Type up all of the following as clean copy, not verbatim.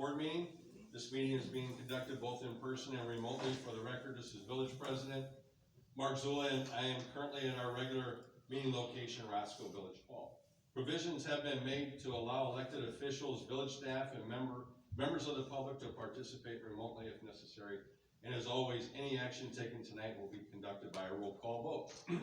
board meeting. This meeting is being conducted both in person and remotely. For the record, this is Village President Mark Zula, and I am currently in our regular meeting location, Roscoe Village Hall. Provisions have been made to allow elected officials, village staff, and members of the public to participate remotely if necessary. And as always, any action taken tonight will be conducted by a roll call vote.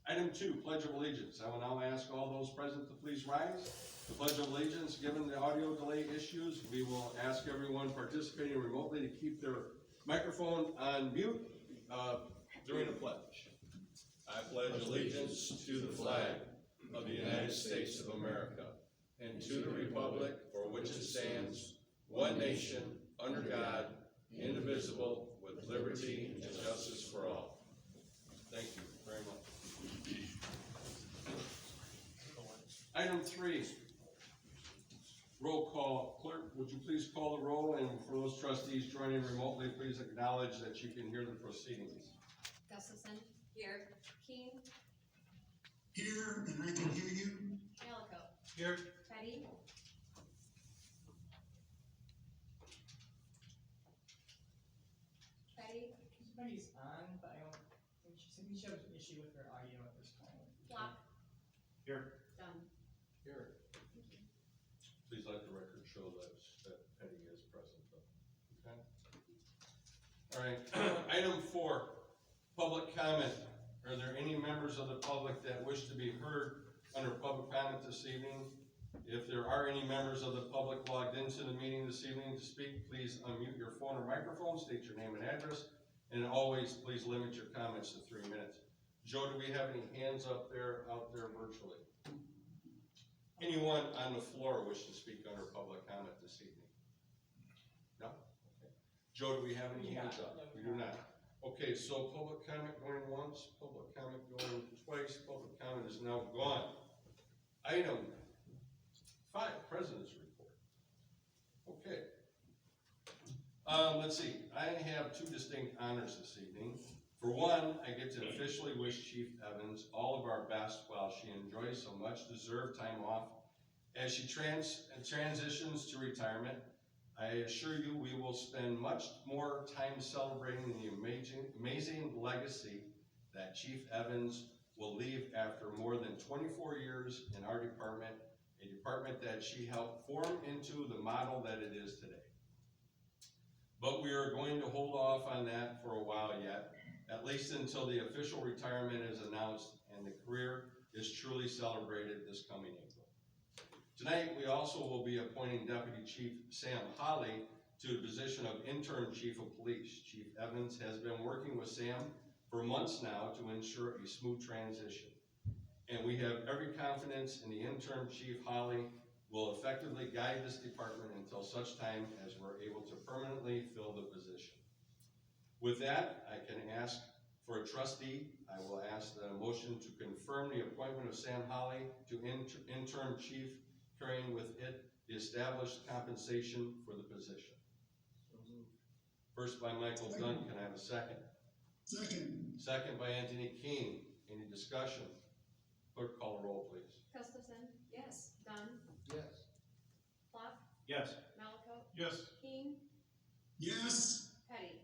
Item 2, Pledge of Allegiance. I will now ask all those present to please rise. The Pledge of Allegiance, given the audio delay issues, we will ask everyone participating remotely to keep their microphone on mute during the pledge. I pledge allegiance to the flag of the United States of America and to the republic for which it stands, one nation, under God, indivisible, with liberty and justice for all. Thank you very much. Item 3, roll call. Clerk, would you please call the roll, and for those trustees joining remotely, please acknowledge that you can hear the proceedings. Gustafson. Here. King. Here, and I can hear you. Malico. Here. Petty. Petty. Somebody's on, but I don't think she said we should have an issue with her audio at this time. Flock. Here. Done. Here. Please let the record show that Petty is present, okay? All right, item 4, public comment. Are there any members of the public that wish to be heard under public comment this evening? If there are any members of the public logged into the meeting this evening to speak, please unmute your phone or microphone, state your name and address, and always please limit your comments to 3 minutes. Joe, do we have any hands out there virtually? Anyone on the floor wish to speak under public comment this evening? No? Okay. Joe, do we have any hands up? We do not. Okay, so public comment going once, public comment going twice, public comment is now gone. Item 5, President's Report. Okay. Let's see, I have 2 distinct honors this evening. For one, I get to officially wish Chief Evans all of our best while she enjoys some much deserved time off. As she transitions to retirement, I assure you we will spend much more time celebrating the amazing legacy that Chief Evans will leave after more than 24 years in our department, a department that she helped form into the model that it is today. But we are going to hold off on that for a while yet, at least until the official retirement is announced and the career is truly celebrated this coming April. Tonight, we also will be appointing Deputy Chief Sam Hawley to the position of Interim Chief of Police. Chief Evans has been working with Sam for months now to ensure a smooth transition. And we have every confidence in the Interim Chief Hawley will effectively guide this department until such time as we're able to permanently fill the position. With that, I can ask for a trustee. I will ask the motion to confirm the appointment of Sam Hawley to Interim Chief, carrying with it the established compensation for the position. First by Michael Dunn. Can I have a second? Second. Second by Anthony King. Any discussion? Clerk, call the roll, please. Gustafson. Yes. Dunn. Yes. Flock. Yes. Malico. Yes. King. Yes. Petty.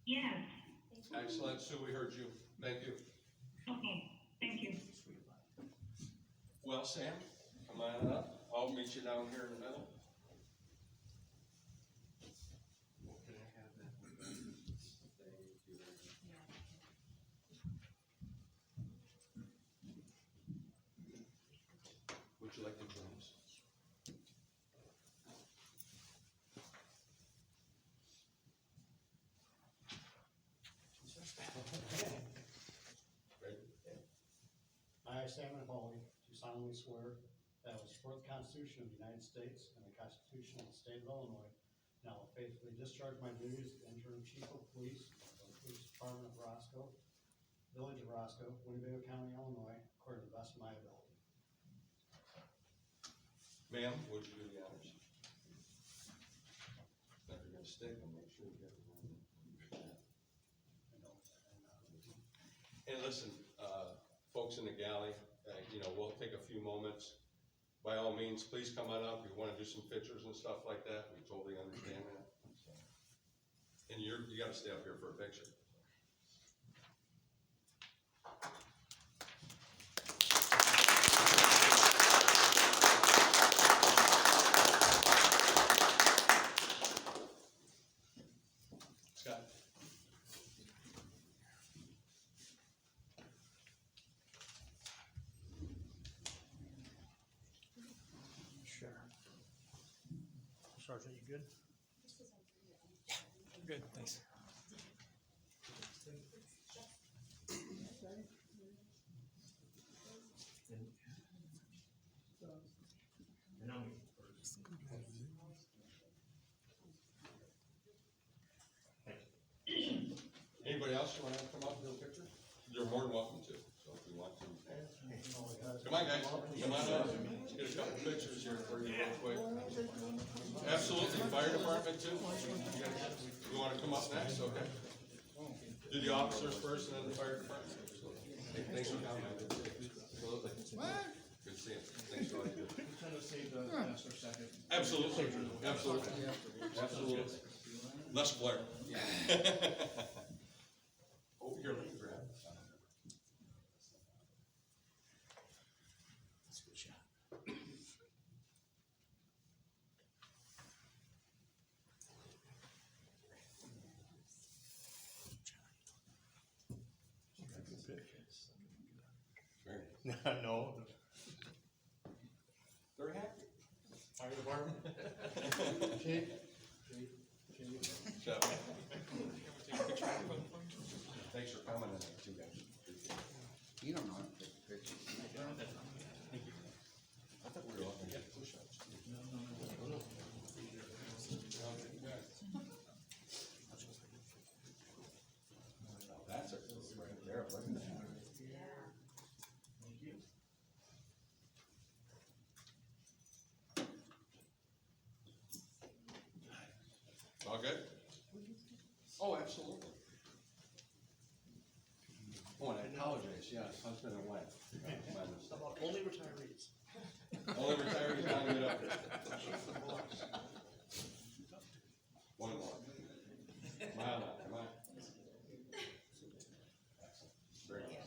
Yes. Thank you. Excellent, Sue, we heard you. Thank you. Okay, thank you. Well, Sam, come on up. I'll meet you down here in the middle. Can I have that? Thank you. Would you like to join us? I, Sam Hawley, do solemnly swear that I will support the Constitution of the United States and the Constitution of the State of Illinois, and I will faithfully discharge my duties as Interim Chief of Police of the Police Department of Roscoe, Village of Roscoe, Winnebago County, Illinois, according to the best of my ability. Ma'am, would you do the honors? If you're gonna stick, I'll make sure you get the one. And listen, folks in the galley, we'll take a few moments by all means, please come on up. You wanna do some pictures and stuff like that, we totally understand that. So. And you gotta stay up here for a picture. Scott? Sure. Sergeant, you good? Good, thanks. Anybody else you wanna come up and do a picture? You're more than welcome to, so if you want to. Come on, guys, come on up, let's get a couple pictures here for you real quick. Absolutely, fire department too. You wanna come up next, okay? Do the officers first and then the fire department. Hey, thanks for coming. Absolutely. Good seeing you. Thanks for all you do. Kind of save the last or second. Absolutely, absolutely, absolutely. Less Blair. Over here, let me grab. That's a good shot. Very nice. No. They're happy. Fire department? So. Thanks for coming in, too, guys. You don't know how to take pictures. I thought we were all gonna get push-ups. Oh, that's a cool right there, look at that. All good? Oh, absolutely. Oh, and I apologize, yes, husband and wife. My mistake. Only retirees. Only retirees want to get up there. One more. Mile out, come on. Very good.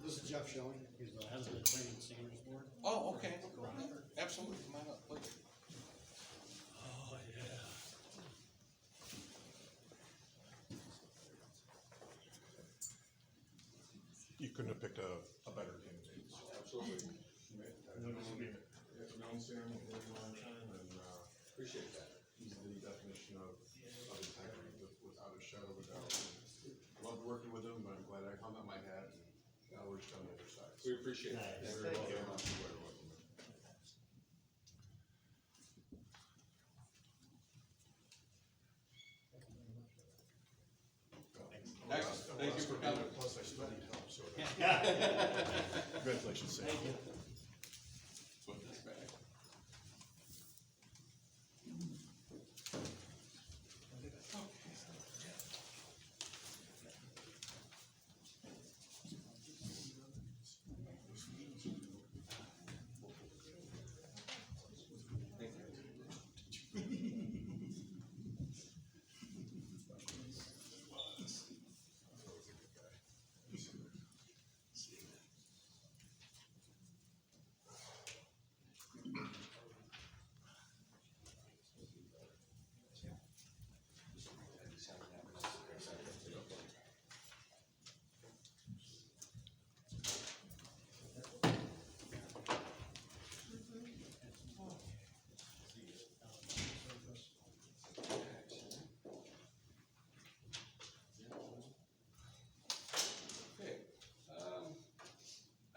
This is Jeff Schilling, he's the head of the Training and Standards Board. Oh, okay. Absolutely, come on up, please. Oh, yeah. You couldn't have picked a better candidate. Absolutely. I've known Sam a really long time, and Appreciate that. he's the definition of integrity without a shadow of a doubt. Loved working with him, but I'm glad I hung up my hat, and now we're just on the other side. We appreciate that. Nice. Very well Thank you. very much. Excellent. Thank you for coming. Plus, I studied help, so. Congratulations, Sam. Thank you. Put this back.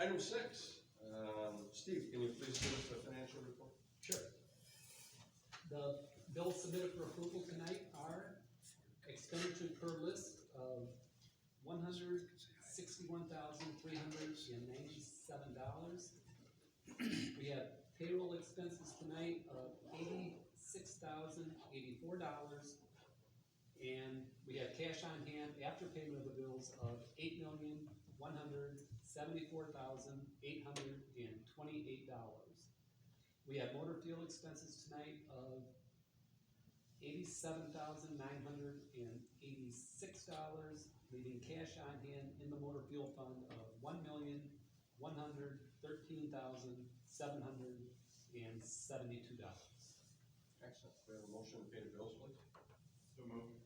Item 6, Steve, can you please give us the financial report? Sure. The bills submitted for approval tonight are expenditure per list of $161,397. We have payroll expenses tonight of $86,084. And we have cash on hand after payment of the bills of $8,176,000. $74,828. We have motor fuel expenses tonight of $87,986, leaving cash on hand in the motor fuel fund of $1,113,772. Excellent. We have a motion to pay the bills, please. So moved.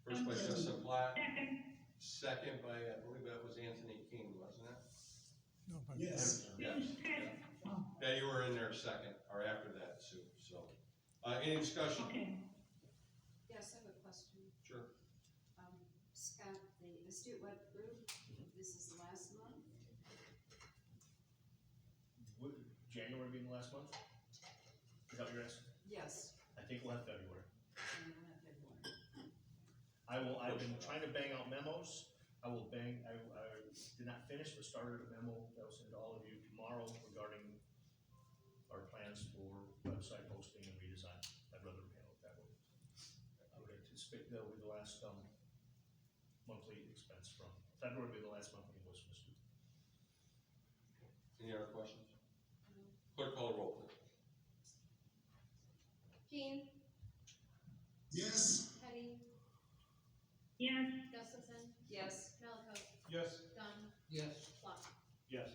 First by Justin Black, Second. second by, I believe that was Anthony King, wasn't it? Yes. Yes. Yeah, you were in there second, or after that, Sue, so. Any discussion? Okay. Yes, I have a question. Sure. Scott, the astute web group, this is the last month? Would January be the last month? Is that what you're asking? Yes. I think we'll have February. And we'll have February. I've been trying to bang out memos. I did not finish, but started a memo that will send to all of you tomorrow regarding our plans for website hosting and redesign. I'd rather handle it that way. I would anticipate that will be the last, monthly expense from, February will be the last monthly invoice from the student. Any other questions? Clerk call the roll, please. Keen, Yes. Petty, Yes. Gustafson, Yes. Malaco, Yes. Dunn, Yes. Flock. Yes.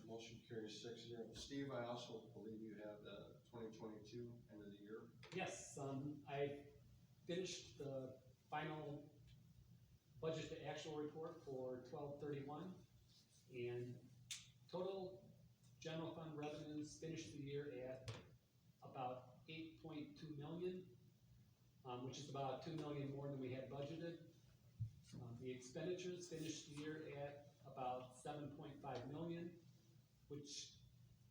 Motion carries 6-0. Steve, I also believe you have the 2022 end of the year. Yes, I finished the final budget to actual report for 12/31, and total general fund revenues finished the year at about 8.2 million, which is about 2 million more than we had budgeted. The expenditures finished the year at about 7.5 million, which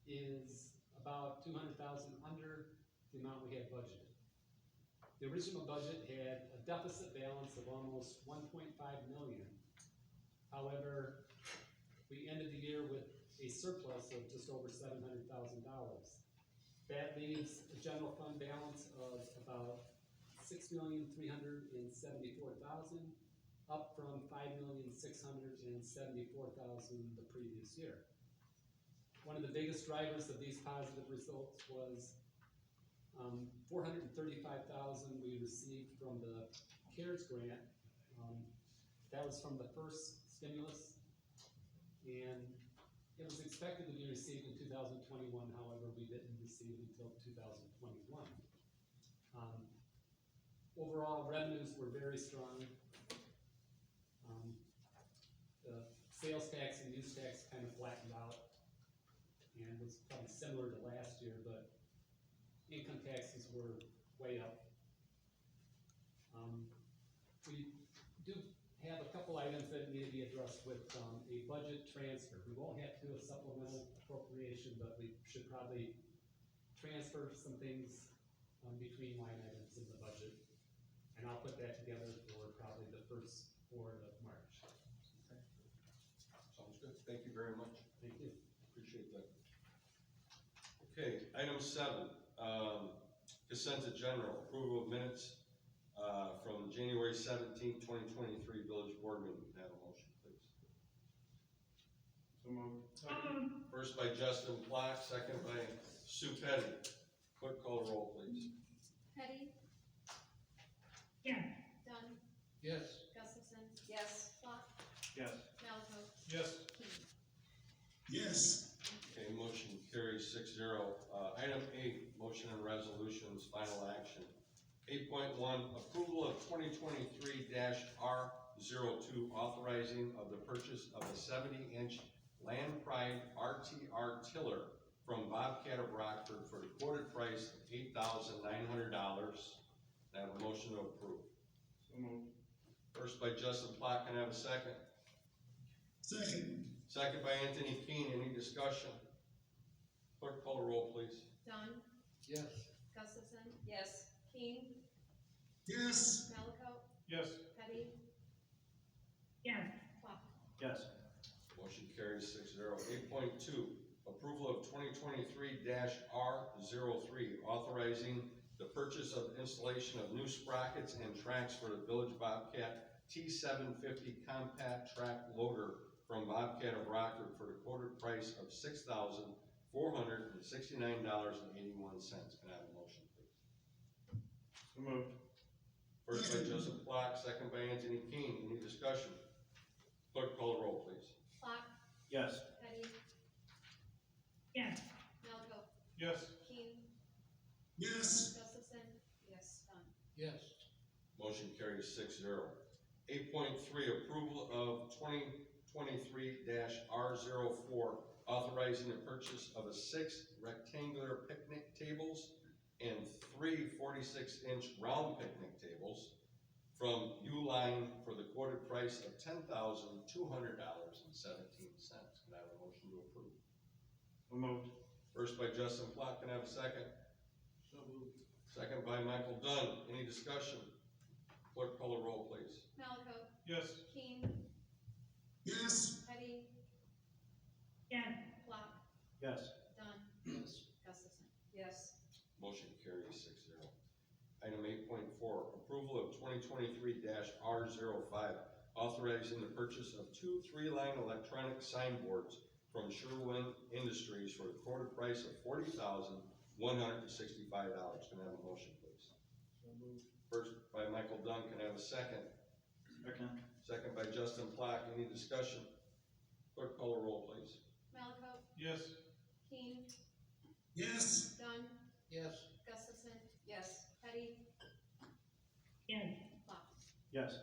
is about 200,000 under the amount we had budgeted. The original budget had a deficit balance of almost 1.5 million. However, we ended the year with a surplus of just over $700,000. That leaves a general fund balance of about $6,374,000, up from $5,674,000 the previous year. One of the biggest drivers of these positive results was $435,000 we received from the CARES grant. That was from the first stimulus, and it was expected to be received in 2021. However, we didn't receive it until 2021. Overall, revenues were very strong. The sales tax and use tax kind of flattened out and was probably similar to last year, but income taxes were way up. We do have a couple items that need to be addressed with a budget transfer. We won't have to do a supplemental appropriation, but we should probably transfer some things between line items in the budget. And I'll put that together for probably the first board of March. Okay. Sounds good. Thank you very much. Thank you. Appreciate that. Okay, item 7, consent agenda, approval of minutes from January 17th, 2023 village board meeting. Can I have a motion, please? So moved. First by Justin Black, second by Sue Petty. Clerk call the roll, please. Petty, Yes. Dunn, Yes. Gustafson, Yes. Flock, Yes. Malaco, Yes. Keen. Yes. Okay, motion carries 6-0. Item 8, motion and resolutions, final action. 8.1, approval of 2023-R02, authorizing of the purchase of a 70-inch Land Pride RTR tiller from Bobcat of Rockford for the quoted price of $8,900. I have a motion to approve. So moved. First by Justin Platt, can I have a second? Second. Second by Anthony Keane, any discussion? Clerk call the roll, please. Dunn, Yes. Gustafson, Yes. Keen, Yes. Malaco, Yes. Petty, Yes. Flock. Yes. Motion carries 6-0. 8.2, approval of 2023-R03, authorizing the purchase of installation of new sprockets and tracks for the Village Bobcat T750 compact track loader from Bobcat of Rockford for the quoted price of $6,469.81. Can I have a motion, please? So moved. First by Joseph Clark, second by Anthony King. Any discussion? Clerk, call the roll, please. Clark, Yes. Petty, yes, Malco, Yes. Keen, yes, Gustafson, yes, Dunn, Yes. Motion carries 6-0. 8.3, approval of 2023-R04, authorizing the purchase of 6 rectangular picnic tables and 3 46-inch round picnic tables from Uline for the quoted price of $10,200.17. Can I have a motion to approve? So moved. First by Justin Platt, can I have a second? So moved. Second by Michael Dunn. Any discussion? Clerk, call the roll, please. Malco, Yes. Keen, yes, Petty, yes, Clark, Yes. Dunn, Yes. Gustafson. yes, Motion carries 6-0. Item 8.4, approval of 2023-R05, authorizing the purchase of 2 3-line electronic signboards from Sherwin Industries for a quoted price of $40,165. Can I have a motion, please? So moved. First by Michael Dunn, can I have a second? Second. Second by Justin Plack. Any discussion? Clerk, call the roll, please. Malco, Yes. Keen, yes, Dunn, Yes. Gustafson, yes, Petty, yes, Clark. Yes.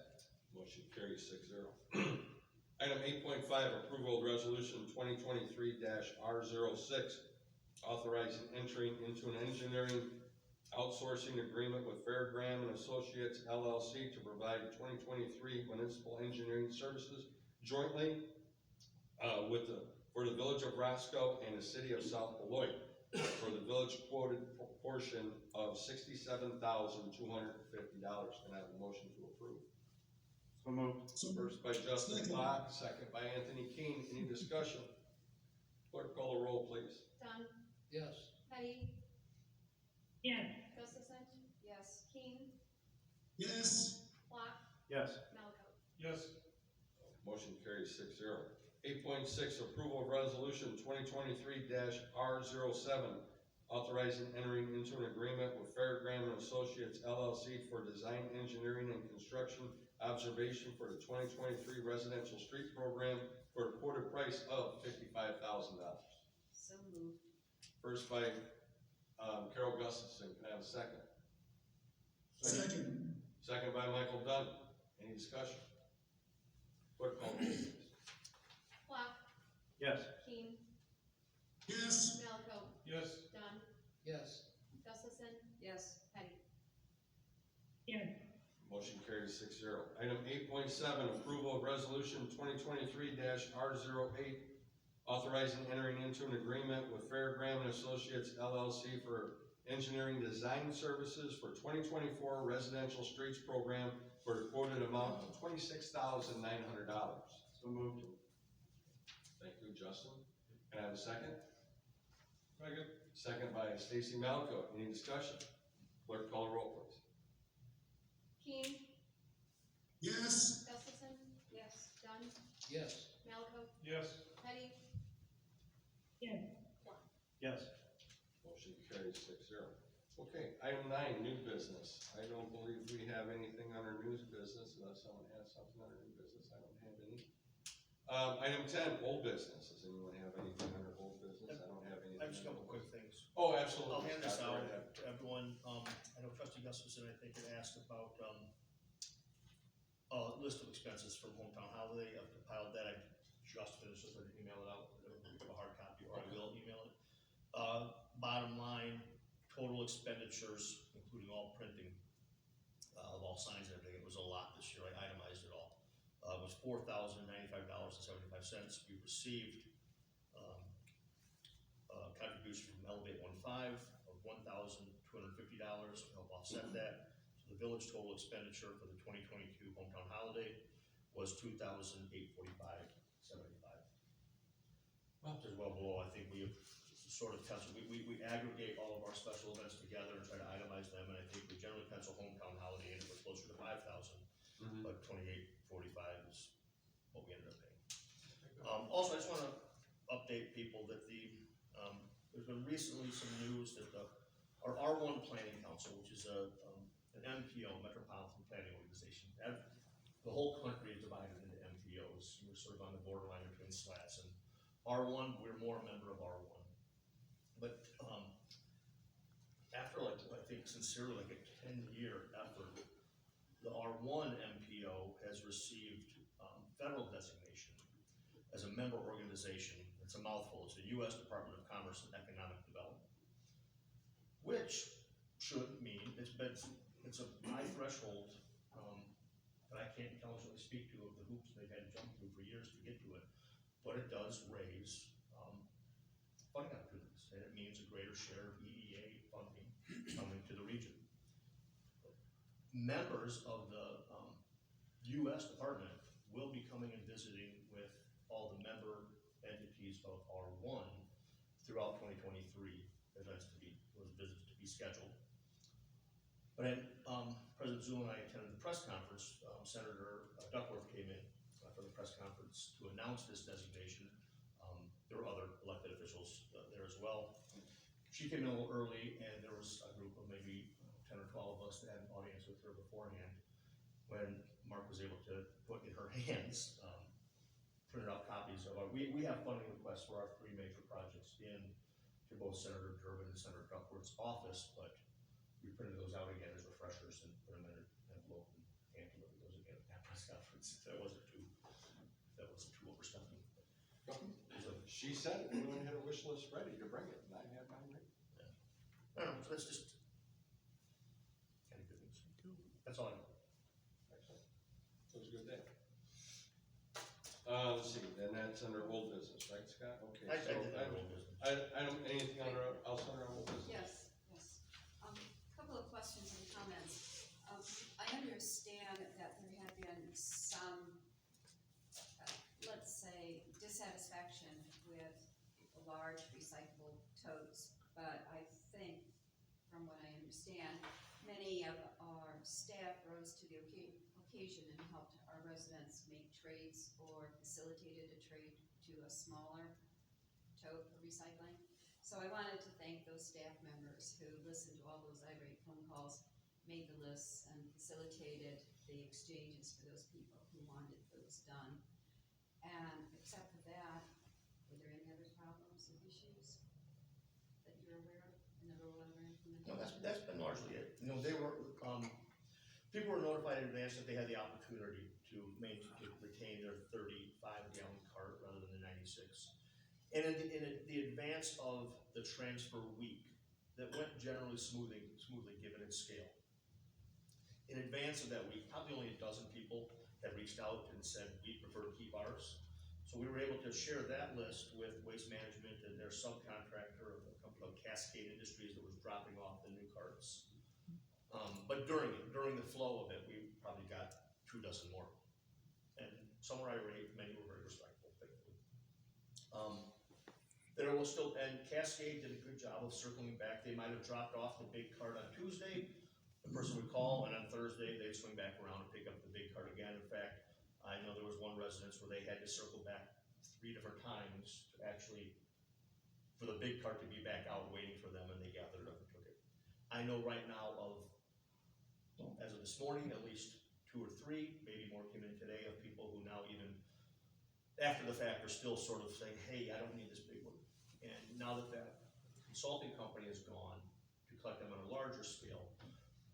Motion carries 6-0. Item 8.5, approval of resolution 2023-R06, authorizing entering into an engineering outsourcing agreement with Fairgraham and Associates LLC to provide 2023 municipal engineering services jointly for the Village of Roscoe and the City of South Beloit for the village quoted portion of $67,250. Can I have a motion to approve? So moved. so, First by Justin Second. Clark, second by Anthony King. Any discussion? Clerk, call the roll, please. Dunn, Yes. Petty, yes, Gustafson, yes, Keen, yes, Clark, Yes. Malco. Yes. Motion carries 6-0. 8.6, approval of resolution 2023-R07, authorizing entering into an agreement with Fairgraham and Associates LLC for design, engineering, and construction observation for the 2023 residential street program for a quoted price of $55,000. so moved, First by Carol Gustafson. Can I have a second? second, Second by Michael Dunn. Any discussion? Clerk, call the roll, please. Clark, Yes. Keen, yes, Malco, Yes. Dunn, Yes. Gustafson, yes, Petty. yes, Motion carries 6-0. Item 8.7, approval of resolution 2023-R08, authorizing entering into an agreement with Fairgraham and Associates LLC for engineering design services for 2024 residential streets program for a quoted amount of $26,900. So moved. Thank you, Justin. Can I have a second? Second. Second by Stacy Malco. Any discussion? Clerk, call the roll, please. Keen, yes, Gustafson, yes, Dunn, Yes. Malco, Yes. Petty, yes, Clark. Yes. Motion carries 6-0. Okay, item 9, new business. I don't believe we have anything under new business unless someone has something under new business. I don't have any. Item 10, old business. Does anyone have anything under old business? I don't have anything. I have just a under couple old quick things. Oh, absolutely. I'll hand this Scott, go out ahead. to everyone. I know trustee Gustafson, I think, had asked about, a list of expenses from Hometown Holiday. I've compiled that. I just finished, so I didn't email it out. I don't have a hard copy, or I will email it. Bottom line, total expenditures, including all printing, of all signs and everything. It was a lot this year. I itemized it all. It was $4,095.75. We received, contribution from Elevate 15 of $1,250 to help offset that. So the village total expenditure for the 2022 hometown holiday was $2,845.75. Which is well below. I think we have sort of penciled, we aggregate all of our special events together and try to itemize them, and I think we generally pencil hometown holiday in, it was closer to 5,000, but 2,845 is what we ended up paying. Also, I just wanna update people that there's been recently some news that our R1 Planning Council, which is an MPO, Metropolitan Planning Organization, the whole country is divided into MPOs. We're sort of on the borderline between slats, and R1, we're more a member of R1. But, after like, I think sincerely, like a 10-year effort, the R1 MPO has received, federal designation as a member organization. It's a mouthful. It's the U.S. Department of Commerce and Economic Development, which should mean it's a high threshold, that I can't intelligently speak to of the hoops they've had to jump through for years to get to it, but it does raise, funding opportunities, and it means a greater share of EEA funding coming to the region. Members of the, U.S. Department will be coming and visiting with all the member entities of R1 throughout 2023. Those visits to be scheduled. But President Zul and I attended the press conference. Senator Duckworth came in for the press conference to announce this designation. There were other elected officials there as well. She came in a little early, and there was a group of maybe 10 or 12 of us that had an audience with her beforehand. When Mark was able to put in her hands, printed out copies of we have funding requests for our 3 major projects in to both Senator Durbin and Senator Duckworth's office, but we printed those out again as refreshers and put them in an envelope and hand delivered those again at that press conference. That wasn't too overstuffing. She said everyone had a wish list ready to bring it, and I had mine ready. Yeah. I don't know, so that's just kind of good news. That's all I know. Excellent. That was a good day. Let's see, then that's under old business, right, Scott? Okay. I did that old business. I don't, anything else under old business? Yes, yes. Couple of questions and comments. I understand that there have been some, let's say, dissatisfaction with large recyclable totes, but I think, from what I understand, many of our staff rose to the occasion and helped our residents make trades or facilitated a trade to a smaller tote for recycling. So I wanted to thank those staff members who listened to all those irate phone calls, made the lists, and facilitated the exchanges for those people who wanted those done. And except for that, were there any other problems or issues that you're aware of in the rollover implementation? No, that's been largely it. You know, they were, people were notified in advance that they had the opportunity to retain their 35-gallon cart rather than the 96. And in the advance of the transfer week, that went generally smoothly given its scale. In advance of that week, probably only a dozen people had reached out and said, we prefer to keep ours. So we were able to share that list with Waste Management and their subcontractor, a company called Cascade Industries, that was dropping off the new carts. But during the flow of it, we probably got 2 dozen more. And some were irate, many were very respectful, thankfully. There was still, and Cascade did a good job of circling back. They might have dropped off the big cart on Tuesday. The person would call, and on Thursday, they'd swing back around and pick up the big cart again. In fact, I know there was one residence where they had to circle back 3 different times to actually, for the big cart to be back out waiting for them, and they gathered up and took it. I know right now as of this morning, at least 2 or 3, maybe more came in today, of people who now even, after the fact, are still sort of saying, hey, I don't need this big one. And now that that consulting company is gone to collect them on a larger scale,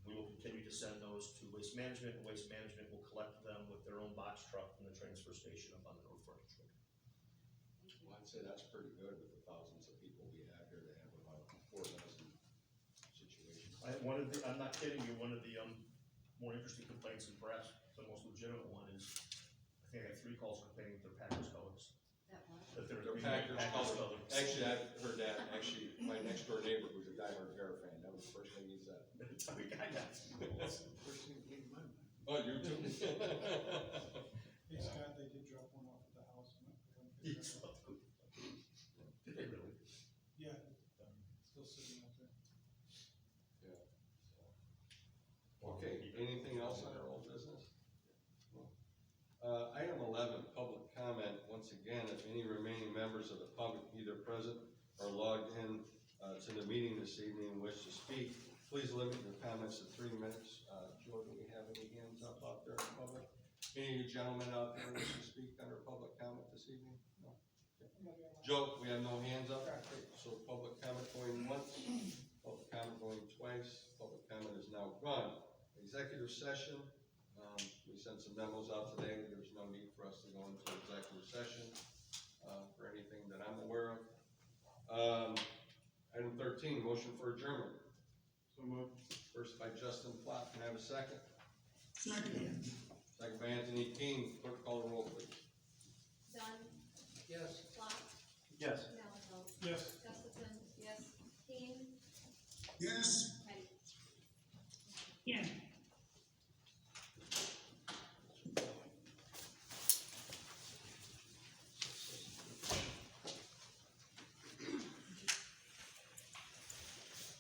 we will continue to send those to Waste Management, and Waste Management will collect them with their own box truck from the transfer station up on the North Frontage Road. Well, I'd say that's pretty good with the thousands of people we have here to have about 4 dozen situations. I'm not kidding you, one of the more interesting complaints, and perhaps the most legitimate one, is I think I got 3 calls complaining that their Packers colors. That one? That they're Their Packers colors. Actually, I've heard that. Actually, my next door neighbor was a diehard Bear fan. That was the first thing he said. I got First thing that came to my mind. Oh, you too? Hey Scott, they did drop one off at the house. Did they really? Yeah, still sitting out there. Okay, anything else on our old business? Item 11, public comment. Once again, Again, if any remaining members of the public, either present or logged in to the meeting this evening, wish to speak, please limit your comments to 3 minutes. Joe, do we have any hands up out there in public? Any of you gentlemen out there wish to speak under public comment this evening? No? Okay. Joe, we have no hands up, so public comment going once, public comment going twice, public comment is now gone. Executive session, we sent some memos out today, there's no need for us to go into executive session, for anything that I'm aware of. Item 13, motion for adjournment. So moved. First by Justin Platt, can I have a second? Second. Second by Anthony King, clerk call the roll, please. Dunn, Yes. Flock, Yes. Malaco, Yes. Gustafson, Yes. King, Yes. Henny. Yes.